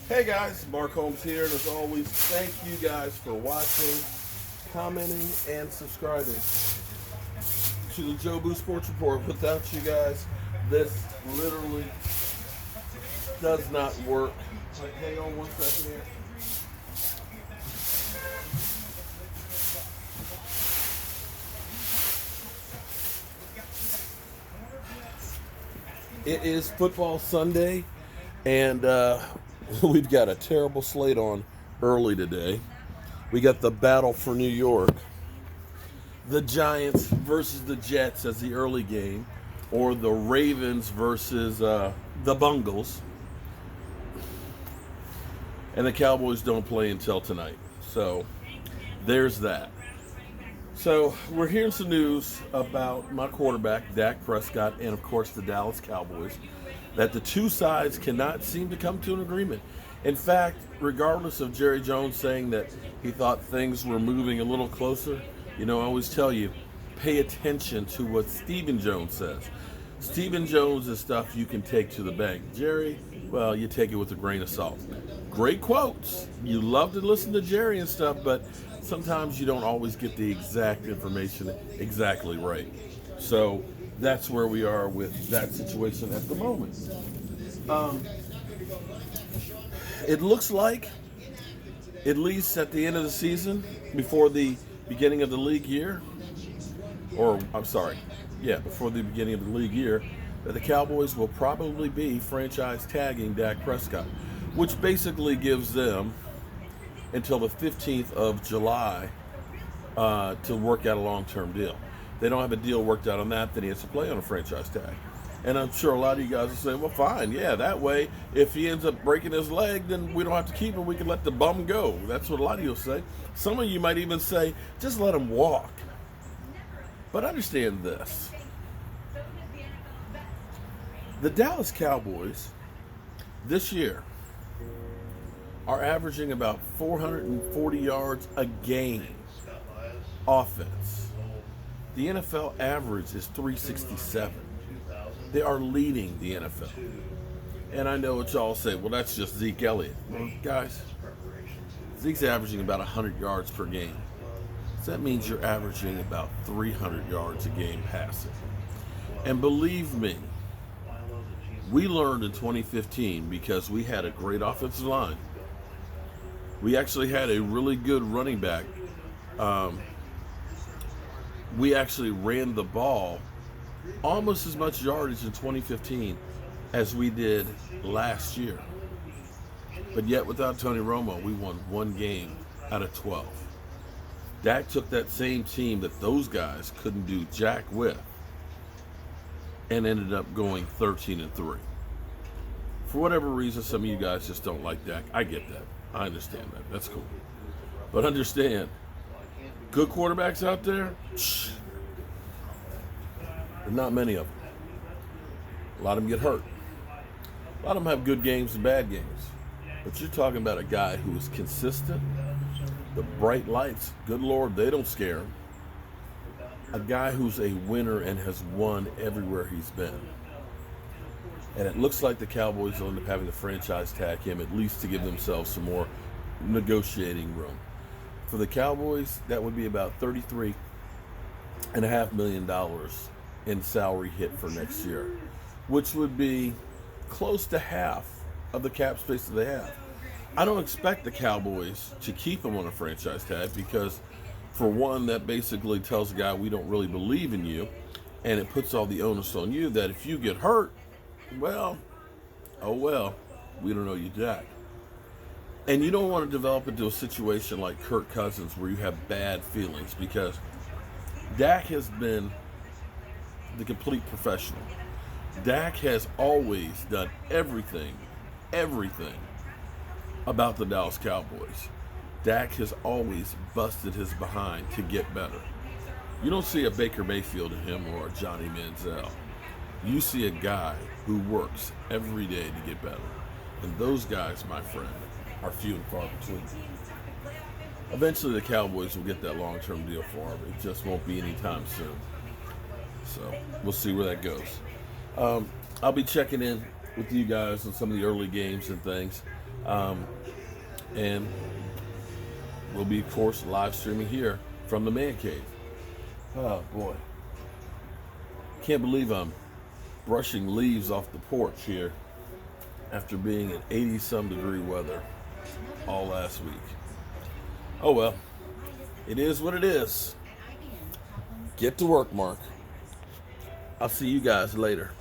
Hey guys, Mark Holmes here, and as always, thank you guys for watching, commenting, and subscribing to the Joe Boo Sports Report. Without you guys, this literally does not work. Hang on one second here. It is football Sunday, and we've got a terrible slate on early today. We got the battle for New York, the Giants versus the Jets as the early game, or the Ravens versus the Bungles. And the Cowboys don't play until tonight. So there's that. So we're hearing some news about my quarterback, Dak Prescott, and of course the Dallas Cowboys, that the two sides cannot seem to come to an agreement. In fact, regardless of Jerry Jones saying that he thought things were moving a little closer, I always tell you, pay attention to what Stephen Jones says. Stephen Jones is stuff you can take to the bank. Jerry, well, you take it with a grain of salt. Great quotes. You love to listen to Jerry and stuff, but sometimes you don't always get the exact information exactly right. So that's where we are with that situation at the moment. It looks like, at least at the end of the season, before the beginning of the league year, before the beginning of the league year, that the Cowboys will probably be franchise tagging Dak Prescott, which basically gives them until the 15th of July to work out a long-term deal. They don't have a deal worked out on that, then he has to play on a franchise tag. And I'm sure a lot of you guys will say, well, fine, yeah, that way, if he ends up breaking his leg, then we don't have to keep him, we can let the bum go. That's what a lot of you will say. Some of you might even say, just let him walk. But understand this. The Dallas Cowboys, this year, are averaging about 440 yards a game offense. The NFL average is 367. They are leading the NFL. And I know what y'all say, well, that's just Zeke Elliott. Well, guys, Zeke's averaging about 100 yards per game. So that means you're averaging about 300 yards a game passing. And believe me, we learned in 2015 because we had a great offensive line. We actually had a really good running back. We actually ran the ball almost as much yardage in 2015 as we did last year. But yet without Tony Romo, we won one game out of 12. Dak took that same team that those guys couldn't do jack with and ended up going 13-3. For whatever reason, some of you guys just don't like Dak. I get that. I understand that. That's cool. But understand, good quarterbacks out there, there's not many of them. A lot of them get hurt. A lot of them have good games and bad games. But you're talking about a guy who is consistent. The bright lights, good Lord, they don't scare him. A guy who's a winner and has won everywhere he's been. And it looks like the Cowboys will end up having to franchise tag him, at least to give themselves some more negotiating room. For the Cowboys, that would be about $33.5 million in salary hit for next year, which would be close to half of the cap space that they have. I don't expect the Cowboys to keep him on a franchise tag because, for one, that basically tells the guy we don't really believe in you, and it puts all the onus on you that if you get hurt, well, we don't know you jack. And you don't want to develop into a situation like Kirk Cousins where you have bad feelings, because Dak has been the complete professional. Dak has always done everything about the Dallas Cowboys. Dak has always busted his behind to get better. You don't see a Baker Mayfield in him or a Johnny Manziel. You see a guy who works every day to get better. And those guys, my friend, are few and far between. Eventually the Cowboys will get that long-term deal for him. It just won't be anytime soon. So we'll see where that goes. I'll be checking in with you guys on some of the early games and things. And we'll be, of course, live streaming here from the man cave. Oh, boy. Can't believe I'm brushing leaves off the porch here after being in 80-some degree weather all last week. Oh, well. It is what it is. Get to work, Mark. I'll see you guys later.